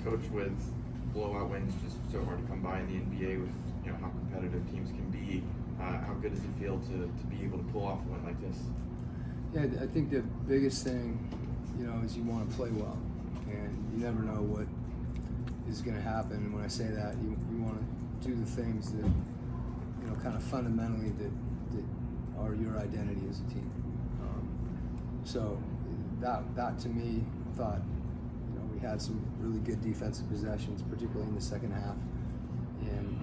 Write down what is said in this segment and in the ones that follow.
Coach, with blowout wins just so hard to come by in the NBA with how competitive teams can be, how good does it feel to be able to pull off a win like this? Yeah, I think the biggest thing, is you want to play well, and you never know what is going to happen. And when I say that, you want to do the things that, kind of fundamentally that are your identity as a team. So that to me, I thought, we had some really good defensive possessions, particularly in the second half, and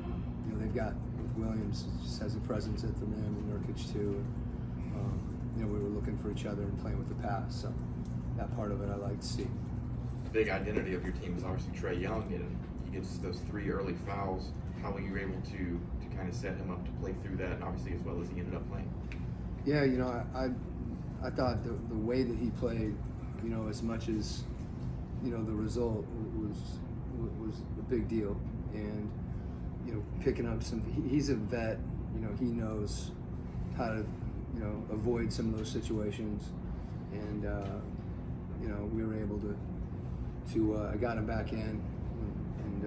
they've got Williams just has a presence at the rim, and Nurkic too. We were looking for each other and playing with the pass, so that part of it I like to see. The big identity of your team is obviously Trae Young, and he gets those 3 early fouls. How were you able to kind of set him up to play through that, and obviously as well as he ended up playing? Yeah, I thought the way that he played, as much as the result was a big deal, and picking up he's a vet. He knows how to avoid some of those situations, and we were able to I got him back in, and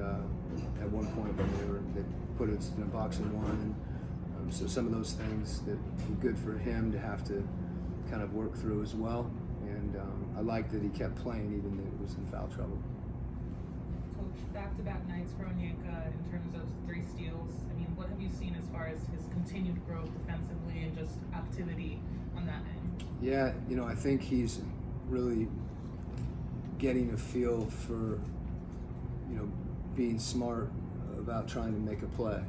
at one point when they put us in a box and one, and so some of those things that were good for him to have to kind of work through as well, and I like that he kept playing even though he was in foul trouble. Coach, back-to-back nights for Onyeka in terms of 3 steals. I mean, what have you seen as far as his continued growth defensively and just activity on that end? Yeah, I think he's really getting a feel for, being smart about trying to make a play.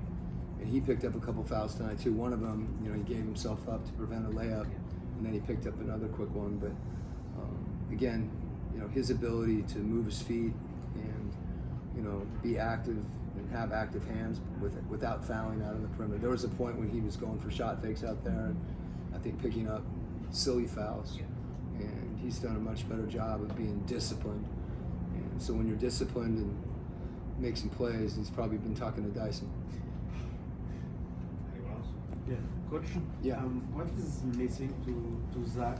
And he picked up a couple fouls tonight too. One of them, he gave himself up to prevent a layup, and then he picked up another quick one. But again, his ability to move his feet and, be active and have active hands without fouling out on the perimeter. There was a point when he was going for shot fakes out there, and I think picking up silly fouls. And he's done a much better job of being disciplined. And so when you're disciplined and make some plays, he's probably been talking to Dyson. Anyone else? Yeah, Coach. Yeah. What is missing to Zach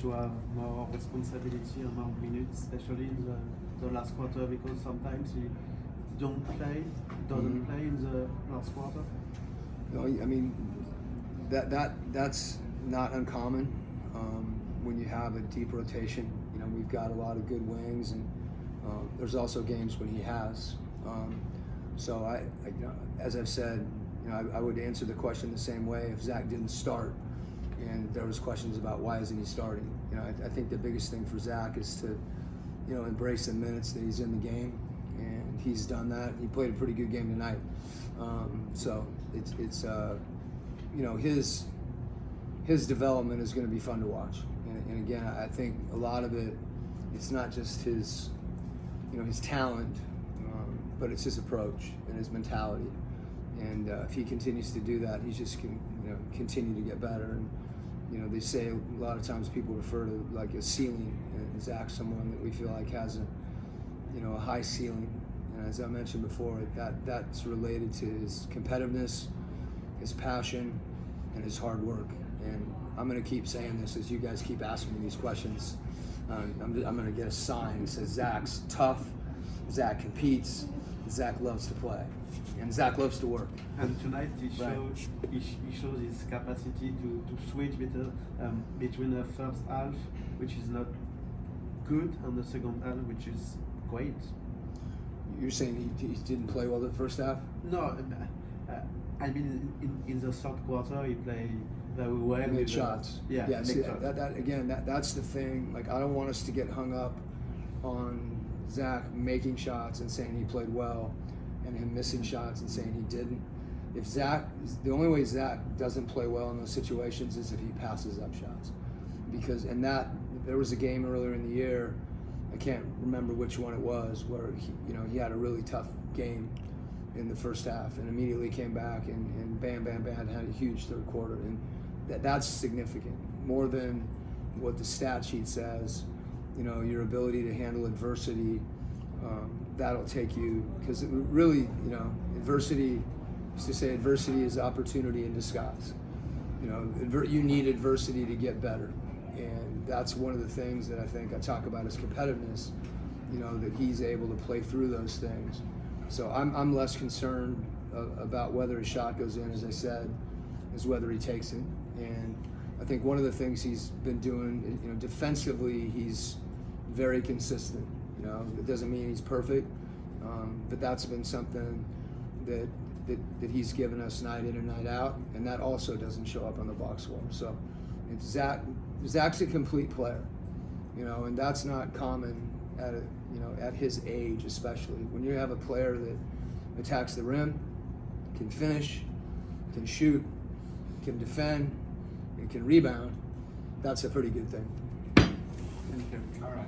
to have more responsibility and more minutes, especially in the last quarter? Because sometimes he doesn't play in the last quarter. No, I mean that's not uncommon when you have a deep rotation. We've got a lot of good wings, and there's also games when he has. So I as I've said, I would answer the question the same way if Zach didn't start, and there was questions about why isn't he starting. I think the biggest thing for Zach is to embrace the minutes that he's in the game, and he's done that. He played a pretty good game tonight. So it's his development is going to be fun to watch. And again, I think a lot of it's not just his talent, but it's his approach and his mentality. And if he continues to do that, he's just can continue to get better. And they say a lot of times people refer to like a ceiling, and Zach's someone that we feel like has a high ceiling. And as I mentioned before, that's related to his competitiveness, his passion, and his hard work. And I'm going to keep saying this as you guys keep asking me these questions. I'm going to get a sign that says Zach's tough, Zach competes, Zach loves to play, and Zach loves to work. And tonight he shows his capacity to switch between the first half, which is not good, and the second half, which is great. You're saying he didn't play well the first half? No, I mean in the third quarter he played very well. He made shots. Yeah. See, that's the thing. Like, I don't want us to get hung up on Zach making shots and saying he played well, and him missing shots and saying he didn't. The only way Zach doesn't play well in those situations is if he passes up shots. There was a game earlier in the year, I can't remember which one it was, where he had a really tough game in the first half and immediately came back and bam, had a huge third quarter. And that's significant, more than what the stat sheet says. Your ability to handle adversity, that'll take you, because really, adversity, used to say adversity is opportunity in disguise. You need adversity to get better. And that's one of the things that I think I talk about as competitiveness. you know, that he's able to play through those things. So I'm less concerned about whether his shot goes in, as I said, is whether he takes it. And I think one of the things he's been doing, you know, defensively, he's very consistent. You know, it doesn't mean he's perfect, but that's been something that he's given us night in and night out, and that also doesn't show up on the box score. So it's Zach's a complete player, you know, and that's not common at his age, especially when you have a player that attacks the rim, can finish, can shoot, can defend, and can rebound. That's a pretty good thing. Thank you. All right.